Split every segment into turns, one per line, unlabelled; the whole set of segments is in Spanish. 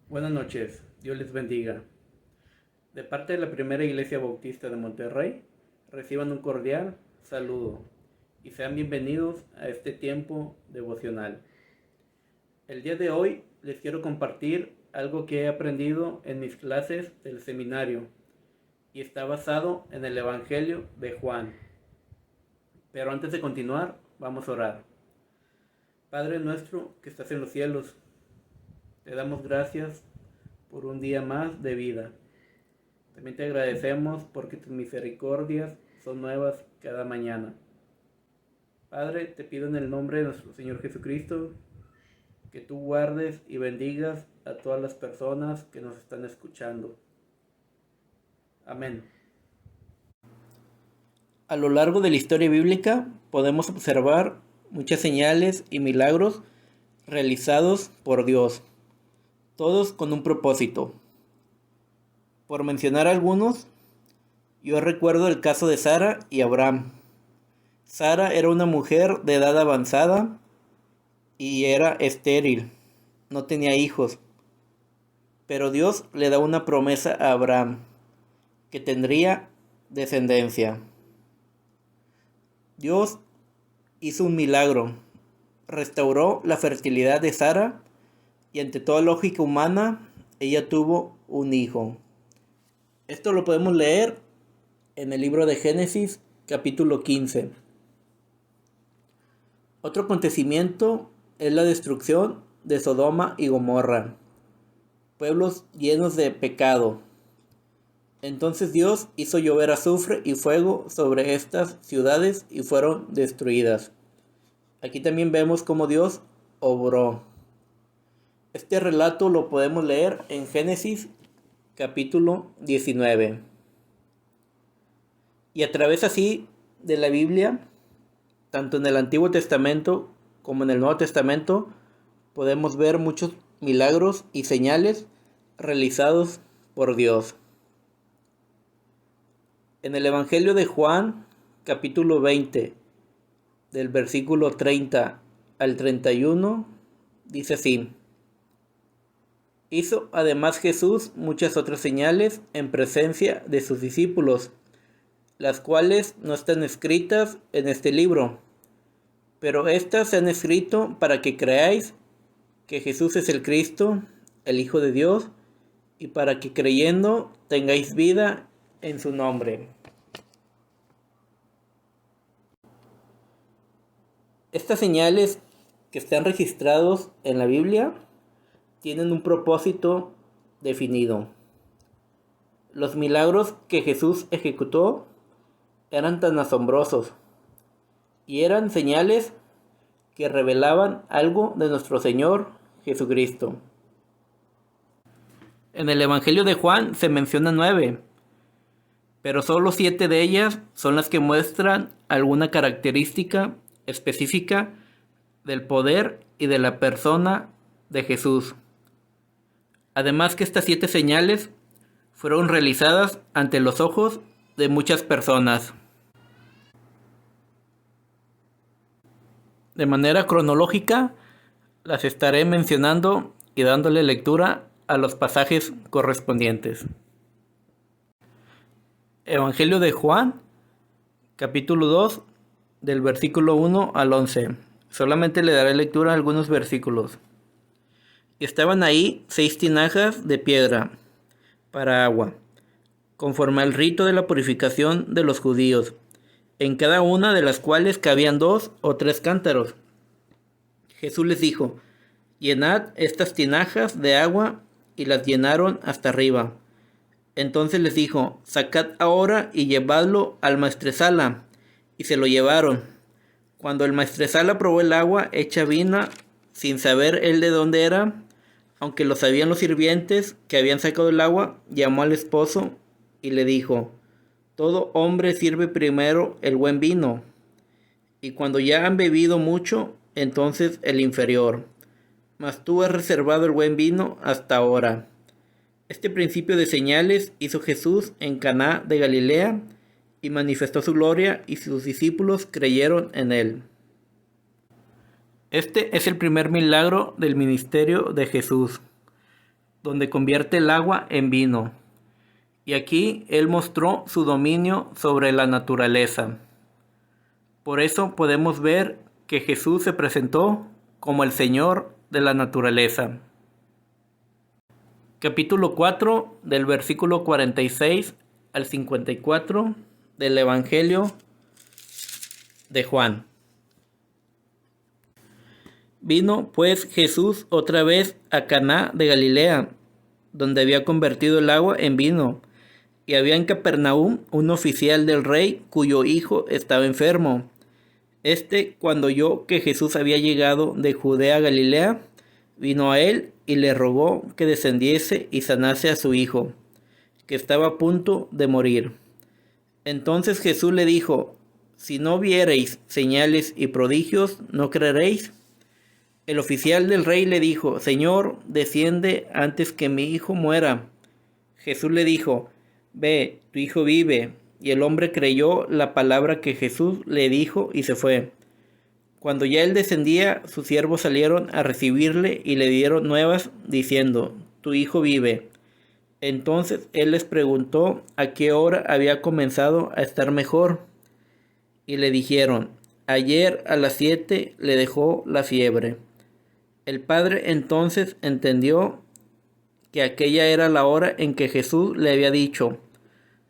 Buenas noches, Dios les bendiga. De parte de la Primera Iglesia Bautista de Monterrey, reciban un cordial saludo y sean bienvenidos a este tiempo devocional. El día de hoy les quiero compartir algo que he aprendido en mis clases del seminario y está basado en el Evangelio de Juan. Pero antes de continuar, vamos a orar. Padre nuestro que estás en los cielos, te damos gracias por un día más de vida. También te agradecemos porque tus misericordias son nuevas cada mañana. Padre, te pido en el nombre de nuestro Señor Jesucristo que tú guardes y bendigas a todas las personas que nos están escuchando. Amén. A lo largo de la historia bíblica podemos observar muchas señales y milagros realizados por Dios, todos con un propósito. Por mencionar algunos, yo recuerdo el caso de Sara y Abraham. Sara era una mujer de edad avanzada y era estéril, no tenía hijos, pero Dios le da una promesa a Abraham, que tendría descendencia. Dios hizo un milagro, restauró la fertilidad de Sara y ante toda lógica humana, ella tuvo un hijo. Esto lo podemos leer en el libro de Génesis, capítulo 15. Otro acontecimiento es la destrucción de Sodoma y Gomorra, pueblos llenos de pecado. Entonces Dios hizo llover azufre y fuego sobre estas ciudades y fueron destruidas. Aquí también vemos cómo Dios obró. Este relato lo podemos leer en Génesis capítulo 19. Y a través así de la Biblia, tanto en el Antiguo Testamento como en el Nuevo Testamento, podemos ver muchos milagros y señales realizados por Dios. En el Evangelio de Juan, capítulo 20, del versículo 30 al 31, dice así: Hizo además Jesús muchas otras señales en presencia de sus discípulos, las cuales no están escritas en este libro, pero estas se han escrito para que creáis que Jesús es el Cristo, el Hijo de Dios, y para que creyendo tengáis vida en su nombre. Estas señales que están registrados en la Biblia tienen un propósito definido. Los milagros que Jesús ejecutó eran tan asombrosos y eran señales que revelaban algo de nuestro Señor Jesucristo. En el Evangelio de Juan se mencionan 9, pero solo 7 de ellas son las que muestran alguna característica específica del poder y de la persona de Jesús. Además que estas 7 señales fueron realizadas ante los ojos de muchas personas. De manera cronológica, las estaré mencionando y dándole lectura a los pasajes correspondientes. Evangelio de Juan, capítulo 2, del versículo 1 al 11. Solamente le daré lectura a algunos versículos. Y estaban ahí 6 tinajas de piedra para agua, conforme al rito de la purificación de los judíos, en cada una de las cuales cabían 2 o 3 cántaros. Jesús les dijo: Llenad estas tinajas de agua, y las llenaron hasta arriba. Entonces les dijo: Sacad ahora y llevadlo al maestresala. Y se lo llevaron. Cuando el maestresala probó el agua hecha vino, sin saber él de dónde era, aunque lo sabían los sirvientes que habían sacado el agua, llamó al esposo y le dijo: Todo hombre sirve primero el buen vino, y cuando ya han bebido mucho, entonces el inferior. Mas tú has reservado el buen vino hasta ahora. Este principio de señales hizo Jesús en Caná de Galilea, y manifestó su gloria, y sus discípulos creyeron en él. Este es el primer milagro del ministerio de Jesús, donde convierte el agua en vino. Y aquí Él mostró su dominio sobre la naturaleza. Por eso podemos ver que Jesús se presentó como el Señor de la naturaleza. Capítulo 4 del versículo 46 al 54 del Evangelio de Juan. Vino pues Jesús otra vez a Caná de Galilea, donde había convertido el agua en vino. Y había en Capernaum un oficial del rey cuyo hijo estaba enfermo. Cuando oyó que Jesús había llegado de Judea a Galilea, vino a él y le rogó que descendiese y sanase a su hijo, que estaba a punto de morir. Entonces Jesús le dijo: si no viereis señales y prodigios, ¿no creeréis? El oficial del rey le dijo: Señor, desciende antes que mi hijo muera. Jesús le dijo: ve, tu hijo vive. Y el hombre creyó la palabra que Jesús le dijo y se fue. Cuando ya él descendía, sus siervos salieron a recibirle y le dieron nuevas, diciendo: tu hijo vive. Entonces él les preguntó a qué hora había comenzado a estar mejor. Y le dijeron: ayer a las 7 le dejó la fiebre. El padre entonces entendió que aquella era la hora en que Jesús le había dicho: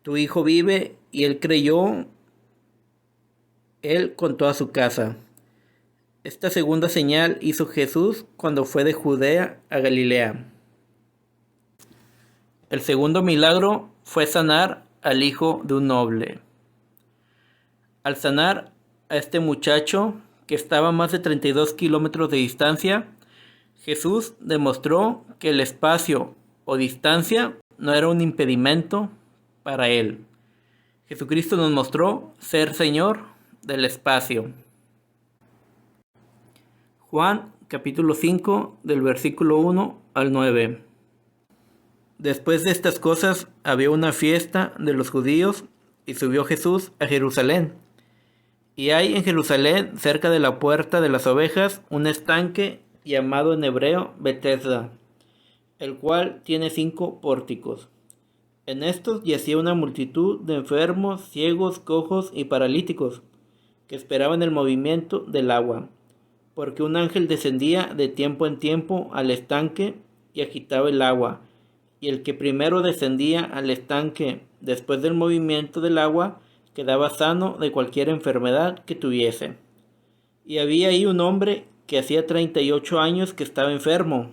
tu hijo vive, y él creyó, él con toda su casa. Esta segunda señal hizo Jesús cuando fue de Judea a Galilea. El segundo milagro fue sanar al hijo de un noble. Al sanar a este muchacho, que estaba a más de 32 kilómetros de distancia, Jesús demostró que el espacio o distancia no era un impedimento para él. Jesucristo nos mostró ser Señor del espacio. Juan capítulo 5 del versículo 1 al 9. Después de estas cosas había una fiesta de los judíos y subió Jesús a Jerusalén. Y hay en Jerusalén, cerca de la puerta de las ovejas, un estanque llamado en hebreo Betesda, el cual tiene 5 pórticos. En estos yacía una multitud de enfermos, ciegos, cojos y paralíticos, que esperaban el movimiento del agua, porque un ángel descendía de tiempo en tiempo al estanque y agitaba el agua, y el que primero descendía al estanque después del movimiento del agua quedaba sano de cualquier enfermedad que tuviese. Y había ahí un hombre que hacía 38 años que estaba enfermo.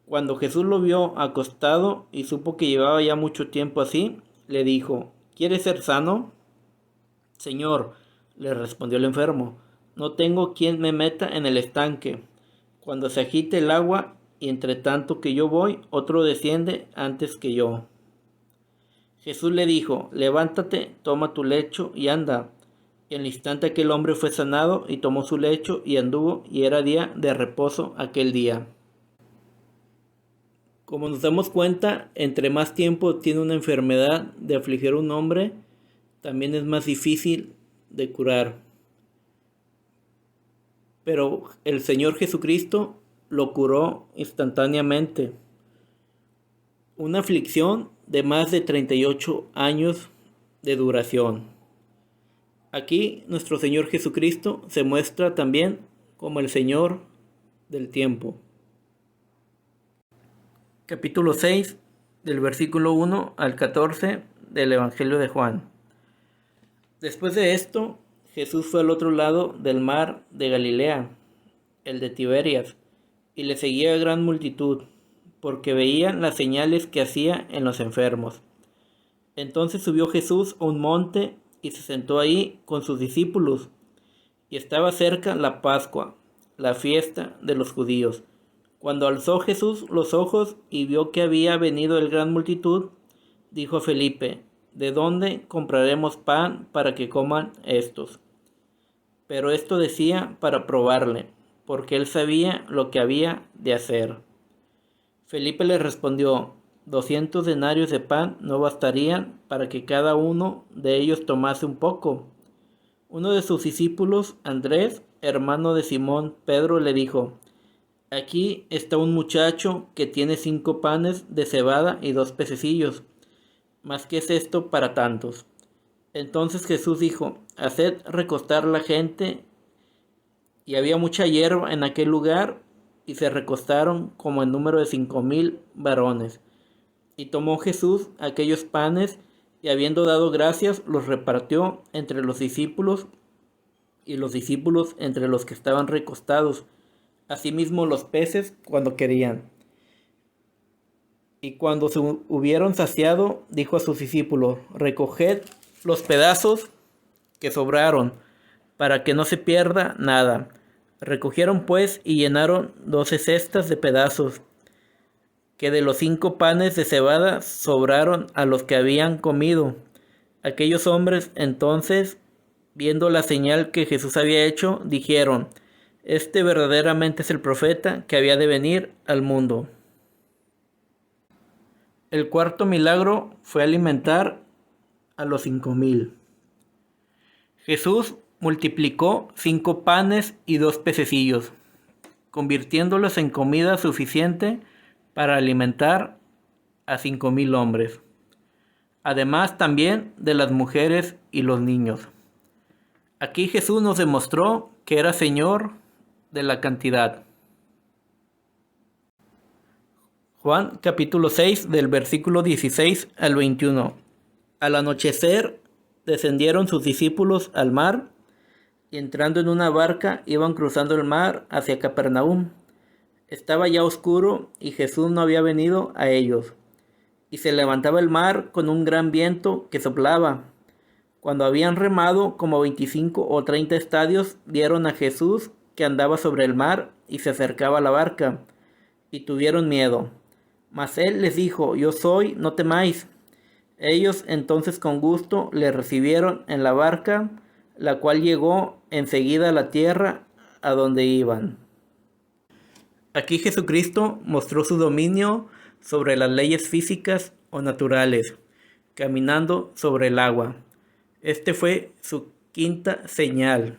Cuando Jesús lo vio acostado y supo que llevaba ya mucho tiempo así, le dijo: ¿quieres ser sano? Señor, le respondió el enfermo, no tengo quien me meta en el estanque cuando se agite el agua, y entre tanto que yo voy, otro desciende antes que yo. Jesús le dijo: levántate, toma tu lecho y anda. Y en el instante aquel hombre fue sanado y tomó su lecho y anduvo, y era día de reposo aquel día. Como nos damos cuenta, entre más tiempo tiene una enfermedad de afligir a un hombre, también es más difícil de curar. Pero el Señor Jesucristo lo curó instantáneamente. Una aflicción de más de 38 años de duración. Aquí nuestro Señor Jesucristo se muestra también como el Señor del tiempo. Capítulo 6 del versículo 1 al 14 del Evangelio de Juan. Después de esto, Jesús fue al otro lado del mar de Galilea, el de Tiberias, y le seguía gran multitud, porque veían las señales que hacía en los enfermos. Entonces subió Jesús a un monte y se sentó ahí con sus discípulos, y estaba cerca la Pascua, la fiesta de los judíos. Cuando alzó Jesús los ojos y vio que había venido el gran multitud, dijo a Felipe: ¿de dónde compraremos pan para que coman estos? Pero esto decía para probarle, porque él sabía lo que había de hacer. Felipe le respondió: 200 denarios de pan no bastarían para que cada uno de ellos tomase un poco. Uno de sus discípulos, Andrés, hermano de Simón Pedro, le dijo: Aquí está un muchacho que tiene 5 panes de cebada y 2 pececillos. ¿Mas qué es esto para tantos? Entonces Jesús dijo: haced recostar la gente. Y había mucha hierba en aquel lugar, y se recostaron como en número de 5,000 varones. Y tomó Jesús aquellos panes, y habiendo dado gracias, los repartió entre los discípulos, y los discípulos entre los que estaban recostados, asimismo los peces cuando querían. Y cuando se hubieron saciado, dijo a sus discípulos: recoged los pedazos que sobraron, para que no se pierda nada. Recogieron pues y llenaron 12 cestas de pedazos, que de los 5 panes de cebada sobraron a los que habían comido. Aquellos hombres entonces, viendo la señal que Jesús había hecho, dijeron: este verdaderamente es el profeta que había de venir al mundo. El cuarto milagro fue alimentar a los 5,000. Jesús multiplicó 5 panes y 2 pececillos, convirtiéndolos en comida suficiente para alimentar a 5,000 hombres, además también de las mujeres y los niños. Aquí Jesús nos demostró que era Señor de la cantidad. Juan capítulo 6 del versículo 16 al 21. Al anochecer descendieron sus discípulos al mar, y entrando en una barca iban cruzando el mar hacia Capernaum. Estaba ya oscuro y Jesús no había venido a ellos. Y se levantaba el mar con un gran viento que soplaba. Cuando habían remado como 25 o 30 estadios, vieron a Jesús que andaba sobre el mar y se acercaba a la barca, y tuvieron miedo. Mas él les dijo: yo soy, no temáis. Ellos entonces con gusto le recibieron en la barca, la cual llegó enseguida a la tierra a donde iban. Aquí Jesucristo mostró su dominio sobre las leyes físicas o naturales, caminando sobre el agua. Este fue su quinta señal.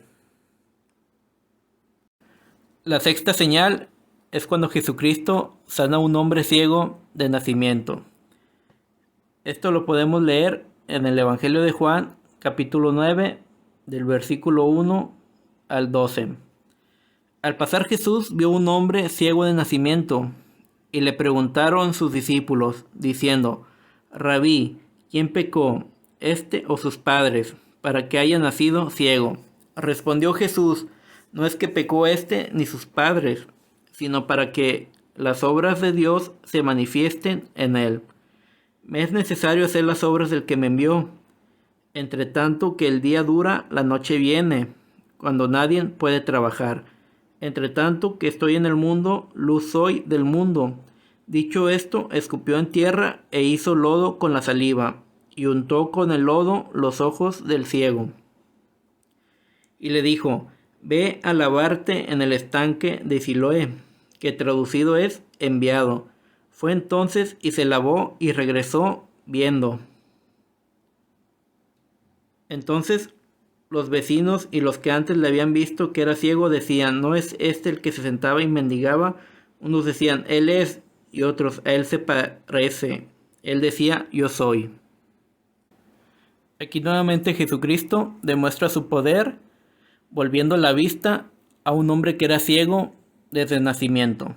La sexta señal es cuando Jesucristo sana a un hombre ciego de nacimiento. Esto lo podemos leer en el Evangelio de Juan, capítulo 9, del versículo 1 al 12. Al pasar Jesús vio un hombre ciego de nacimiento, y le preguntaron sus discípulos, diciendo: Rabí, ¿quién pecó, este o sus padres, para que haya nacido ciego? Respondió Jesús: no es que pecó este ni sus padres, sino para que las obras de Dios se manifiesten en él. Me es necesario hacer las obras del que me envió. Entre tanto que el día dura, la noche viene, cuando nadie puede trabajar. Entre tanto que estoy en el mundo, luz soy del mundo. Dicho esto, escupió en tierra e hizo lodo con la saliva, y untó con el lodo los ojos del ciego. Y le dijo: ve a lavarte en el estanque de Siloé, que traducido es enviado. Fue entonces y se lavó y regresó viendo. Entonces los vecinos y los que antes le habían visto que era ciego decían: ¿no es este el que se sentaba y mendigaba? Unos decían: él es, y otros: a él se parece. Él decía: yo soy. Aquí nuevamente Jesucristo demuestra su poder, volviendo la vista a un hombre que era ciego desde nacimiento.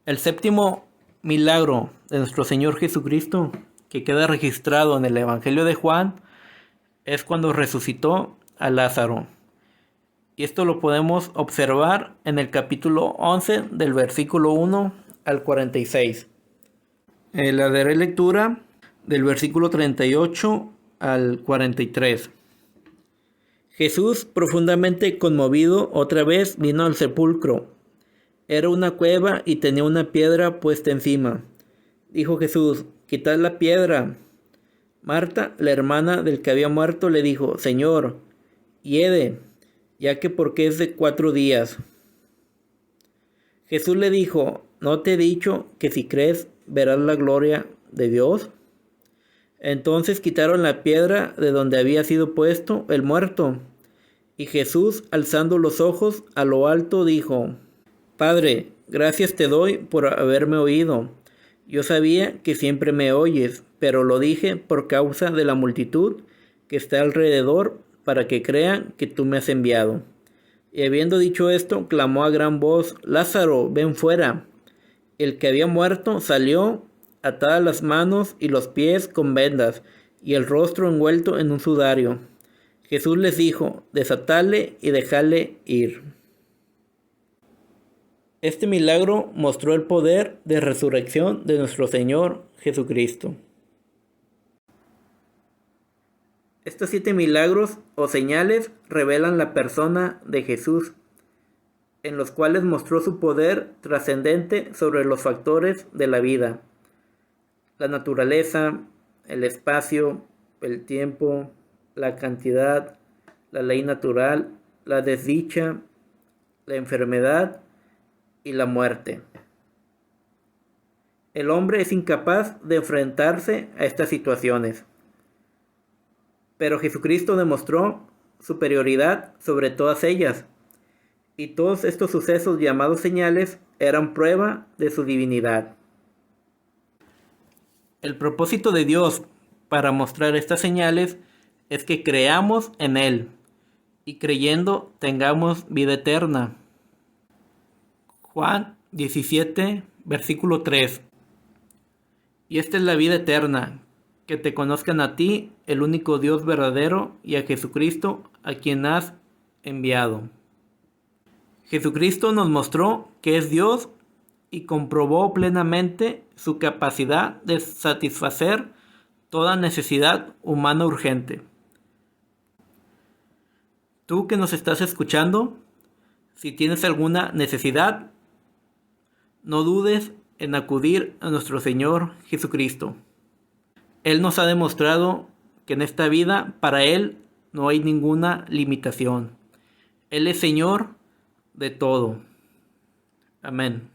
El séptimo milagro de nuestro Señor Jesucristo, que queda registrado en el Evangelio de Juan, es cuando resucitó a Lázaro. Y esto lo podemos observar en el capítulo 11 del versículo 1 al 46. La daré lectura del versículo 38 al 43. Jesús, profundamente conmovido, otra vez vino al sepulcro. Era una cueva y tenía una piedra puesta encima. Dijo Jesús: quitad la piedra. Marta, la hermana del que había muerto, le dijo: Señor, hiede, ya que porque es de 4 días. Jesús le dijo: ¿no te he dicho que si crees verás la gloria de Dios? Entonces quitaron la piedra de donde había sido puesto el muerto. Y Jesús, alzando los ojos a lo alto, dijo: Padre, gracias te doy por haberme oído. Yo sabía que siempre me oyes, pero lo dije por causa de la multitud que está alrededor, para que crean que tú me has enviado. Y habiendo dicho esto, clamó a gran voz: Lázaro, ven fuera. El que había muerto salió, atadas las manos y los pies con vendas, y el rostro envuelto en un sudario. Jesús les dijo: desatadle y dejadle ir. Este milagro mostró el poder de resurrección de nuestro Señor Jesucristo. Estos 7 milagros o señales revelan la persona de Jesús, en los cuales mostró su poder trascendente sobre los factores de la vida, la naturaleza, el espacio, el tiempo, la cantidad, la ley natural, la desdicha, la enfermedad y la muerte. El hombre es incapaz de enfrentarse a estas situaciones, pero Jesucristo demostró superioridad sobre todas ellas, y todos estos sucesos llamados señales eran prueba de su divinidad. El propósito de Dios para mostrar estas señales es que creamos en Él y creyendo tengamos vida eterna. Juan 17, versículo 3. Y esta es la vida eterna, que te conozcan a ti, el único Dios verdadero, y a Jesucristo, a quien has enviado. Jesucristo nos mostró que es Dios y comprobó plenamente su capacidad de satisfacer toda necesidad humana urgente. Tú que nos estás escuchando, si tienes alguna necesidad, no dudes en acudir a nuestro Señor Jesucristo. Él nos ha demostrado que en esta vida para Él no hay ninguna limitación. Él es Señor de todo. Amén.